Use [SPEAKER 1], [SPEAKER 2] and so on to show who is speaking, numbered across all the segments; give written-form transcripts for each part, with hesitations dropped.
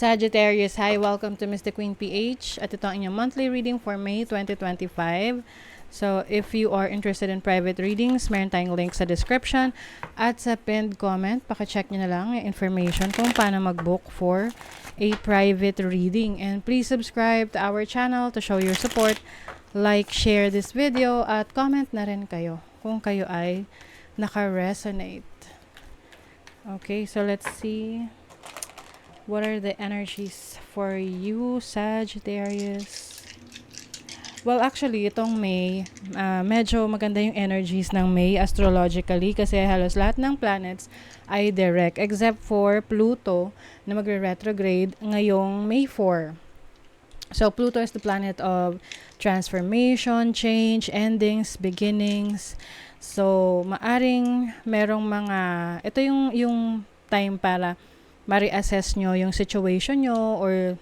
[SPEAKER 1] Sagittarius, hi, welcome to Mr. Queen PH at ito ang inyong monthly reading for May 2025. So, if you are interested in private readings, meron tayong link sa description at sa pinned comment. Paka-check nyo na lang yung information kung paano mag-book for a private reading. And please subscribe to our channel to show your support. Like, share this video at comment na rin kayo kung kayo ay naka-resonate. Okay, so let's see. What are the energies for you, Sagittarius? Well, actually, itong May, medyo maganda yung energies ng May astrologically kasi halos lahat ng planets ay direct except for Pluto na magre-retrograde ngayong May 4. So, Pluto is the planet of transformation, change, endings, beginnings. So, maaring merong mga, ito yung time para ma-reassess nyo yung situation nyo or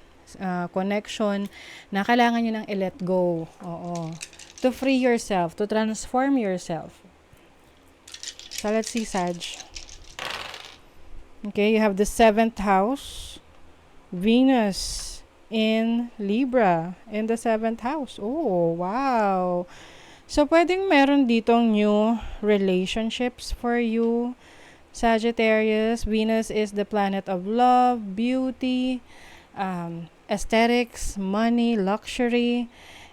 [SPEAKER 1] connection na kailangan nyo nang i-let go. Oo. To free yourself, to transform yourself. So, let's see, Sag. Okay, you have the 7th house. Venus in Libra in the 7th house. Oh, wow. So, pwedeng meron ditong new relationships for you, Sagittarius. Venus is the planet of love, beauty, aesthetics, money, luxury,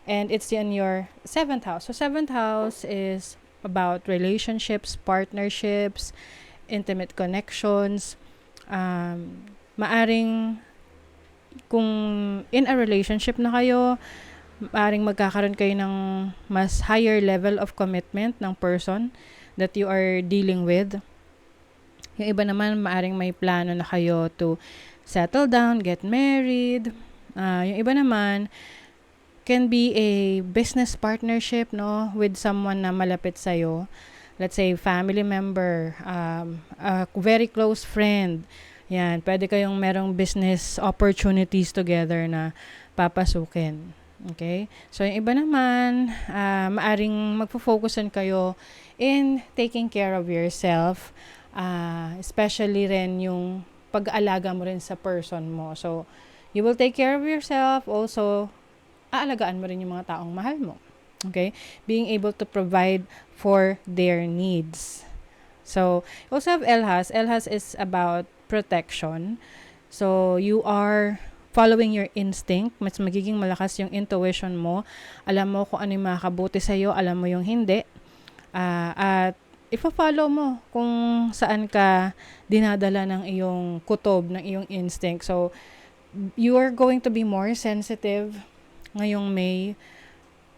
[SPEAKER 1] and it's in your 7th house. So 7th house is about relationships, partnerships, intimate connections. Maaring kung in a relationship na kayo, maaring magkakaroon kayo ng mas higher level of commitment ng person that you are dealing with. Yung iba naman, maaring may plano na kayo to settle down, get married. Yung iba naman, can be a business partnership, no, with someone na malapit sa'yo. Let's say, family member, a very close friend. Yan, pwede kayong merong business opportunities together na papasukin. Okay? So, yung iba naman, maaring magpo-focusan kayo in taking care of yourself. Especially rin yung pag-aalaga mo rin sa person mo. So, you will take care of yourself. Also, aalagaan mo rin yung mga taong mahal mo. Okay? Being able to provide for their needs. So, you also have Elhas. Elhas is about protection. So, you are following your instinct. Mas magiging malakas yung intuition mo. Alam mo kung ano yung makakabuti sa'yo. Alam mo yung hindi. At ipa-follow mo kung saan ka dinadala ng iyong kutob, ng iyong instinct. So, you are going to be more sensitive ngayong May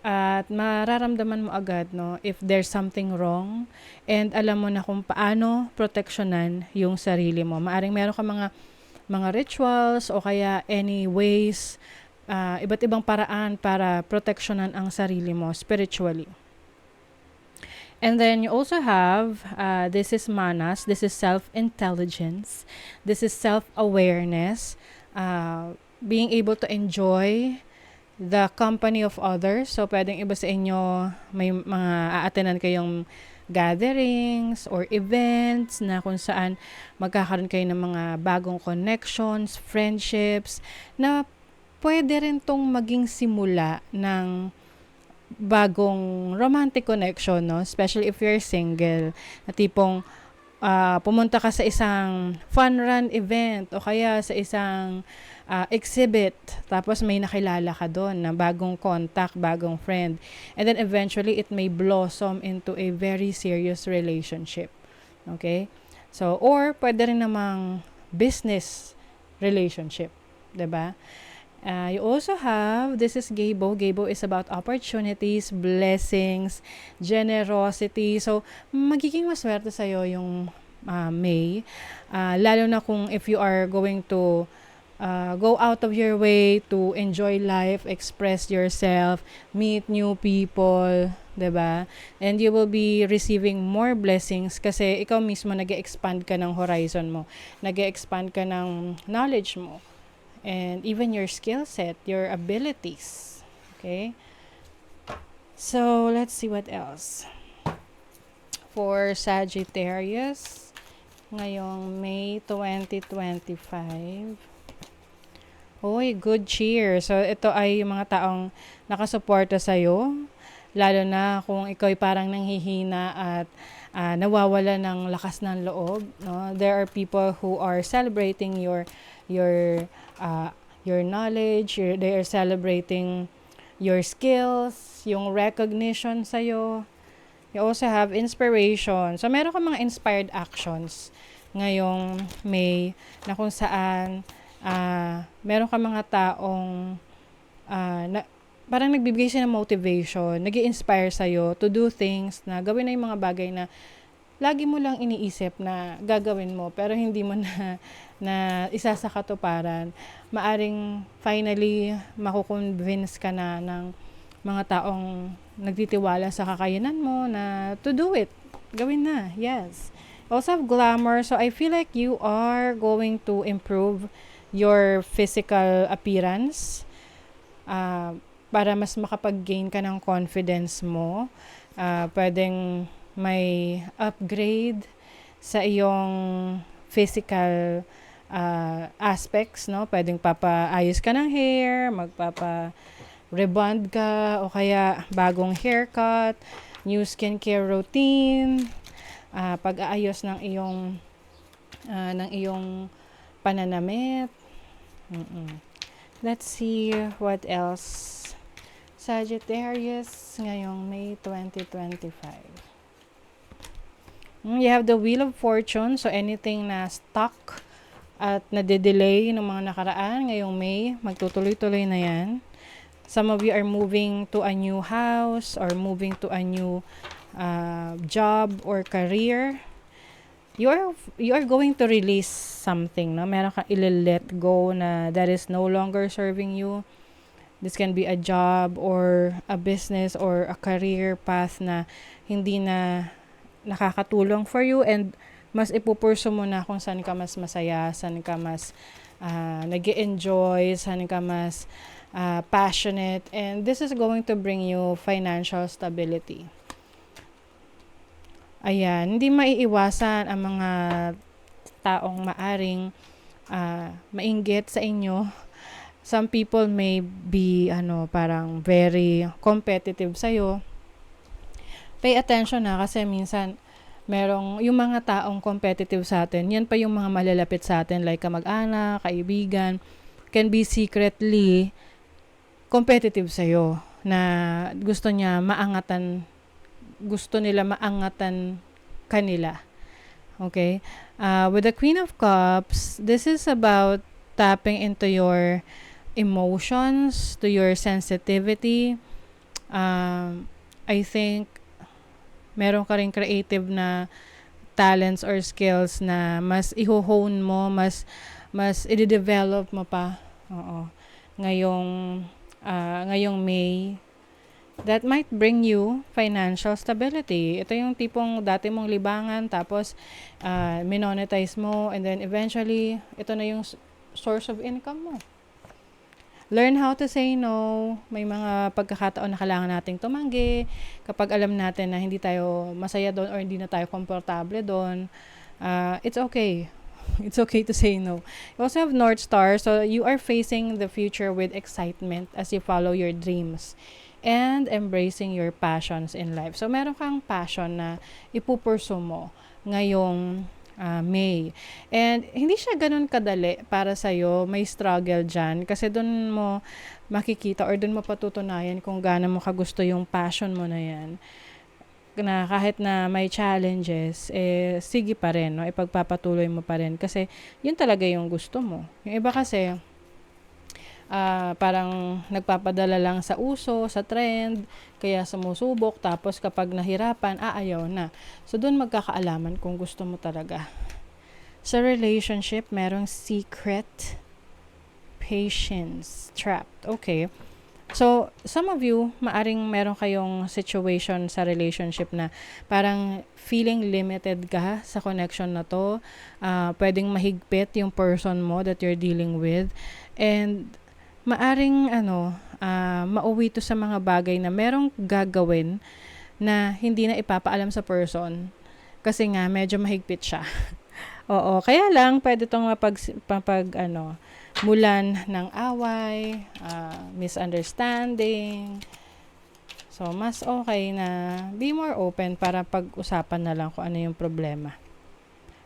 [SPEAKER 1] at mararamdaman mo agad, no, if there's something wrong and alam mo na kung paano proteksyonan yung sarili mo. Maaring meron ka mga rituals o kaya any ways, iba't ibang paraan para proteksyonan ang sarili mo spiritually. And then you also have, this is manas, this is self-intelligence, this is self-awareness, being able to enjoy the company of others. So, pwedeng iba sa inyo, may mga a-attendan kayong gatherings or events na kung saan magkakaroon kayo ng mga bagong connections, friendships, na pwede rin tong maging simula ng bagong romantic connection, no? Especially if you're single. Na tipong pumunta ka sa isang fun run event o kaya sa isang exhibit. Tapos may nakilala ka doon na bagong contact, bagong friend. And then eventually, it may blossom into a very serious relationship. Okay? So, or pwede rin namang business relationship. 'Di ba? You also have, this is Gabo. Gabo is about opportunities, blessings, generosity. So, magiging maswerte sa'yo yung May. Lalo na kung if you are going to go out of your way to enjoy life, express yourself, meet new people, 'di ba? And you will be receiving more blessings kasi ikaw mismo nag-expand ka ng horizon mo. Nag-expand ka ng knowledge mo. And even your skill set, your abilities. Okay? So, let's see what else. For Sagittarius, ngayong May 2025. Uy, good cheer. So, ito ay yung mga taong nakasuporta sa'yo, lalo na kung ikaw'y parang nanghihina at nawawala ng lakas ng loob, no? There are people who are celebrating your uh, your knowledge, they are celebrating your skills, yung recognition sa'yo. You also have inspiration. So, meron ka mga inspired actions ngayong May na kung saan meron ka mga taong parang nagbibigay siya ng motivation, nag-i-inspire sa'yo to do things na gawin na yung mga bagay na lagi mo lang iniisip na gagawin mo pero hindi mo na isa sa katuparan. Maaring finally makukonvince ka na ng mga taong nagtitiwala sa kakayanan mo na to do it. Gawin na, yes. Also have glamour, so I feel like you are going to improve your physical appearance para mas makapag-gain ka ng confidence mo. Pwedeng may upgrade sa iyong physical aspects, no? Pwedeng papaayos ka ng hair, rebond ka, o kaya bagong haircut, new skincare routine, pag-aayos ng iyong pananamit. Let's see what else. Sagittarius ngayong May 2025. You have the Wheel of Fortune, so anything na stuck at nade-delay ng mga nakaraan ngayong May, magtutuloy-tuloy na yan. Some of you are moving to a new house or moving to a new job or career. You are going to release something, no? Meron kang i-let go na that is no longer serving you. This can be a job or a business or a career path na hindi na nakakatulong for you, and mas ipupurso mo na kung saan ka mas masaya, saan ka mas nag-enjoy, saan ka mas passionate, and this is going to bring you financial stability. Ayan, hindi maiiwasan ang mga taong maaring mainggit sa inyo. Some people may be parang very competitive sa'yo. Pay attention na, kasi minsan merong yung mga taong competitive sa atin, yan pa yung mga malalapit sa atin, like kamag-anak, kaibigan, can be secretly competitive sa'yo, na gusto nila maangatan kanila. Okay? With the Queen of Cups, this is about tapping into your emotions, to your sensitivity. I think meron ka rin creative na talents or skills na mas i-hone mo, mas i-develop mo pa. Oo. Ngayong May, that might bring you financial stability. Ito yung tipong dati mong libangan, tapos minonetize mo, and then eventually, ito na yung source of income mo. Learn how to say no. May mga pagkakataon na kailangan nating tumanggi. Kapag alam natin na hindi tayo masaya doon or hindi na tayo komportable doon, it's okay. It's okay to say no. You also have North Star, so you are facing the future with excitement as you follow your dreams and embracing your passions in life. So, meron kang passion na ipupurso mo ngayong May. And hindi siya ganun kadali para sa'yo. May struggle dyan. Kasi dun mo makikita or dun mo patutunayan kung gaano mo kagusto yung passion mo na yan. Na kahit na may challenges, sige pa rin, no? Ipagpapatuloy mo pa rin. Kasi yun talaga yung gusto mo. Yung iba kasi, parang nagpapadala lang sa uso, sa trend, kaya sumusubok, tapos kapag nahirapan, ayaw na. So, doon magkakaalaman kung gusto mo talaga. Sa relationship, merong secret, patience, trapped. Okay. So, some of you, maaring meron kayong situation sa relationship na parang feeling limited ka sa connection na to. Pwedeng mahigpit yung person mo that you're dealing with. And maaring mauwi to sa mga bagay na merong gagawin na hindi na ipapaalam sa person kasi nga medyo mahigpit siya. Oo, kaya lang pwede tong mulan ng away, misunderstanding. So, mas okay na be more open para pag-usapan na lang kung ano yung problema.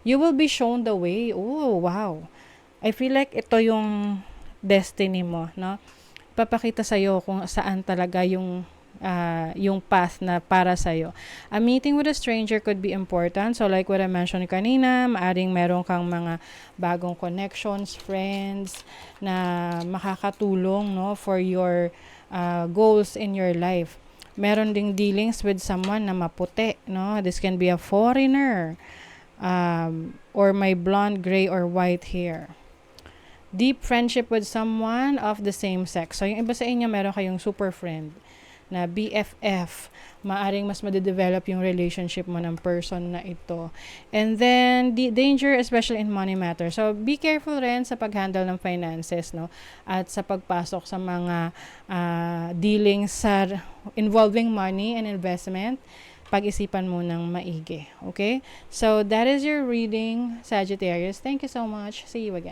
[SPEAKER 1] You will be shown the way. Oh, wow. I feel like ito yung destiny mo, no? Papakita sa'yo kung saan talaga yung path na para sa'yo. A meeting with a stranger could be important. So like what I mentioned kanina, maaring meron kang mga bagong connections, friends, na makakatulong, no, for your goals in your life. Meron ding dealings with someone na maputi, no? This can be a foreigner, or may blonde, gray, or white hair. Deep friendship with someone of the same sex. So yung iba sa inyo, meron kayong super friend na BFF, maaring mas made-develop yung relationship mo ng person na ito. And then, the danger, especially in money matters. So, be careful rin sa pag-handle ng finances, no? At sa pagpasok sa mga dealings sa involving money and investment, pag-isipan mo ng maigi. Okay? So, that is your reading, Sagittarius. Thank you so much. See you again.